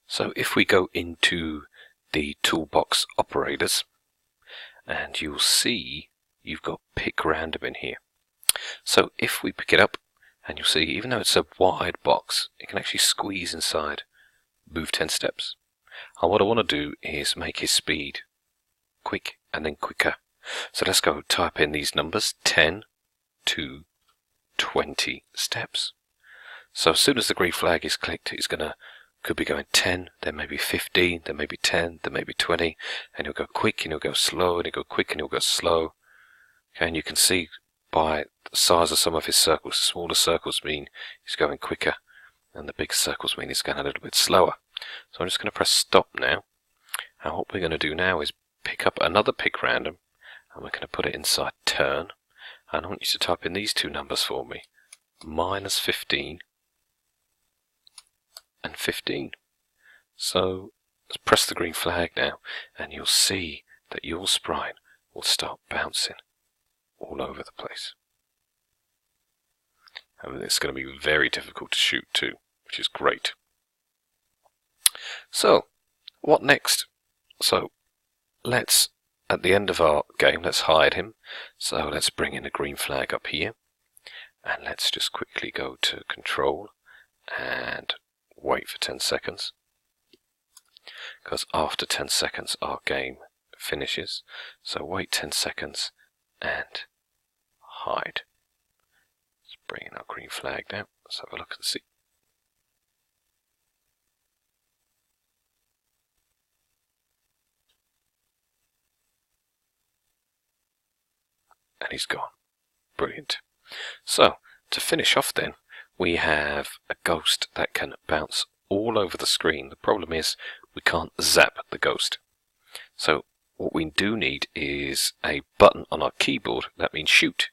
So if we go into the toolbox operators, and you'll see you've got pick random in here. So if we pick it up, and you'll see even though it's a wide box, it can actually squeeze inside, move 10 steps. And what I want to do is make his speed quick and then quicker. So let's go type in these numbers, 10 to 20 steps. So as soon as the green flag is clicked, he's could be going 10, then maybe 15, then maybe 10, then maybe 20, and he'll go quick and he'll go slow, and he'll go quick and he'll go slow. Okay, and you can see by the size of some of his circles, the smaller circles mean he's going quicker, and the big circles mean he's going a little bit slower. So I'm just going to press stop now, and what we're going to do now is pick up another pick random, and we're going to put it inside turn, and I want you to type in these two numbers for me, -15 and 15. So let's press the green flag now, and you'll see that your sprite will start bouncing all over the place. And it's going to be very difficult to shoot too, which is great. So what next? So let's, at the end of our game, let's hide him. So let's bring in the green flag up here, and let's just quickly go to control and wait for 10 seconds, because after 10 seconds our game finishes. So wait 10 seconds and hide. Let's bring in our green flag now. Let's have a look and see. And he's gone. Brilliant. So to finish off then, we have a ghost that can bounce all over the screen. The problem is we can't zap the ghost. So what we do need is a button on our keyboard that means shoot.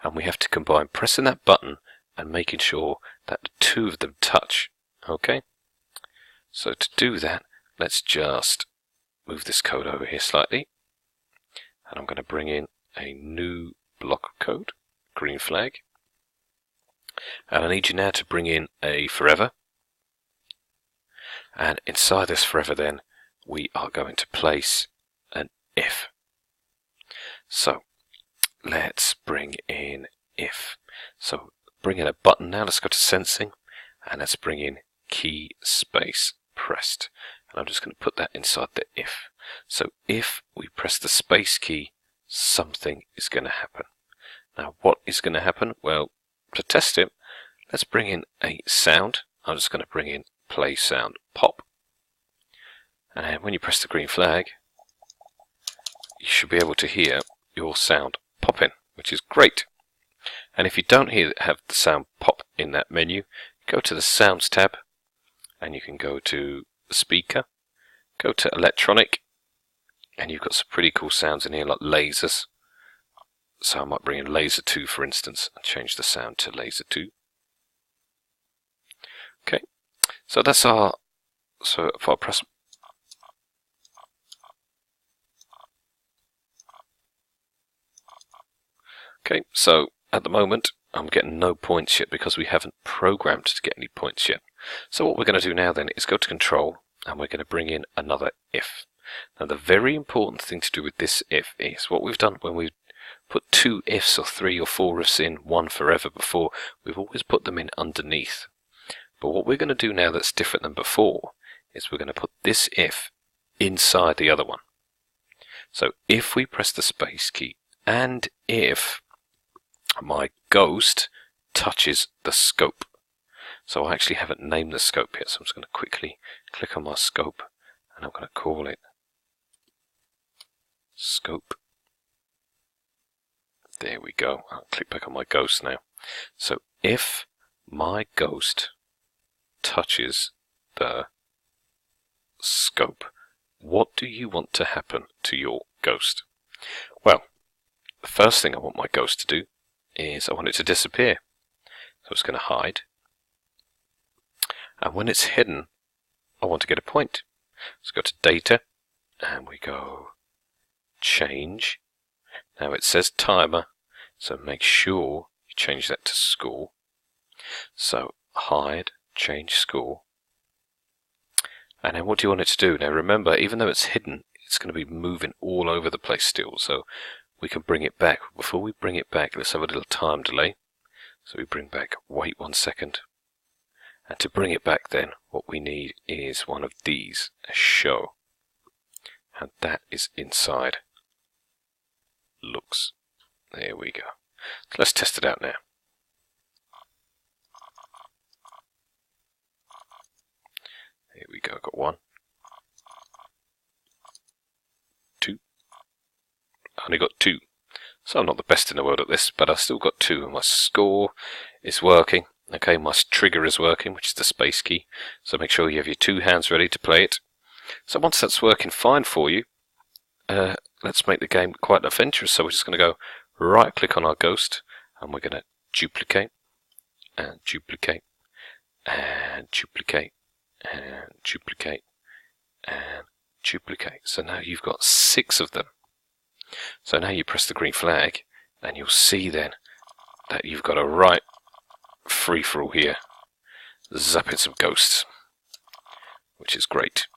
And we have to combine pressing that button and making sure that the two of them touch. Okay? So to do that, let's just move this code over here slightly. And I'm going to bring in a new block of code, green flag. And I need you now to bring in a forever. And inside this forever then, we are going to place an if. So let's bring in if. So bring in a button now. Let's go to sensing, and let's bring in key space pressed. And I'm just going to put that inside the if. So if we press the space key, something is going to happen. Now what is going to happen? Well, to test it, let's bring in a sound. I'm just going to bring in play sound pop. And when you press the green flag, you should be able to hear your sound popping, which is great. And if you don't have the sound pop in that menu, go to the sounds tab, and you can go to the speaker, go to electronic, and you've got some pretty cool sounds in here like lasers. So I might bring in laser 2 for instance and change the sound to laser 2. Okay, so that's our, so if I press, okay, so at the moment I'm getting no points yet because we haven't programmed to get any points yet. So what we're going to do now then is go to control, and we're going to bring in another if. Now the very important thing to do with this if is what we've done when we put 2 ifs or 3 or 4 ifs in one forever before, we've always put them in underneath. But what we're going to do now that's different than before is we're going to put this if inside the other one. So if we press the space key and if my ghost touches the scope. So I actually haven't named the scope yet, so I'm just going to quickly click on my scope, and I'm going to call it scope. There we go. I'll click back on my ghost now. So if my ghost touches the scope, what do you want to happen to your ghost? Well, the first thing I want my ghost to do is I want it to disappear. So it's going to hide. And when it's hidden, I want to get a point. Let's go to data, and we go change. Now it says timer, so make sure you change that to score. So hide, change score. And then what do you want it to do? Now remember, even though it's hidden, it's going to be moving all over the place still, so we can bring it back. Before we bring it back, let's have a little time delay. So we bring back, wait 1 second. And to bring it back then, what we need is one of these, a show. And that is inside. Looks. There we go. So let's test it out now. Here we go, got 1. 2. I only got 2. So I'm not the best in the world at this, but I've still got 2. And my score is working. Okay, my trigger is working, which is the space key. So make sure you have your 2 hands ready to play it. So once that's working fine for you, let's make the game quite adventurous. So we're just going to go right click on our ghost, and we're going to duplicate, and duplicate, and duplicate, and duplicate, and duplicate. So now you've got 6 of them. So now you press the green flag, and you'll see then that you've got a right free-for-all here, zapping some ghosts, which is great.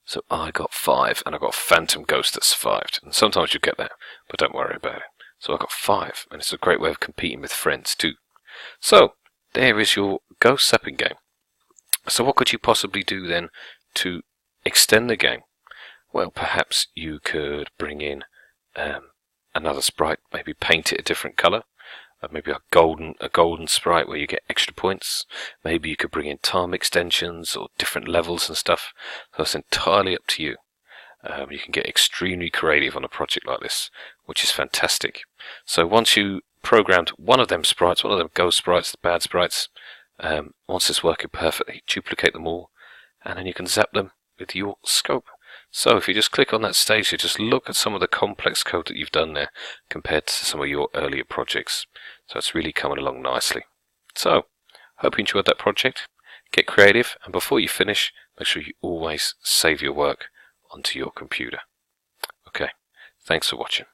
So I got 5, and I got a phantom ghost that survived. And sometimes you get that, but don't worry about it. So I got 5, and it's a great way of competing with friends too. So there is your ghost zapping game. So what could you possibly do then to extend the game? Well, perhaps you could bring in another sprite, maybe paint it a different colour. Maybe a golden sprite where you get extra points. Maybe you could bring in time extensions or different levels and stuff. So it's entirely up to you. You can get extremely creative on a project like this, which is fantastic. So once you programmed one of them sprites, one of them ghost sprites, the bad sprites, once it's working perfectly, duplicate them all, and then you can zap them with your scope. So if you just click on that stage, you just look at some of the complex code that you've done there compared to some of your earlier projects. So it's really coming along nicely. So, hope you enjoyed that project. Get creative, and before you finish, make sure you always save your work onto your computer. Okay, thanks for watching.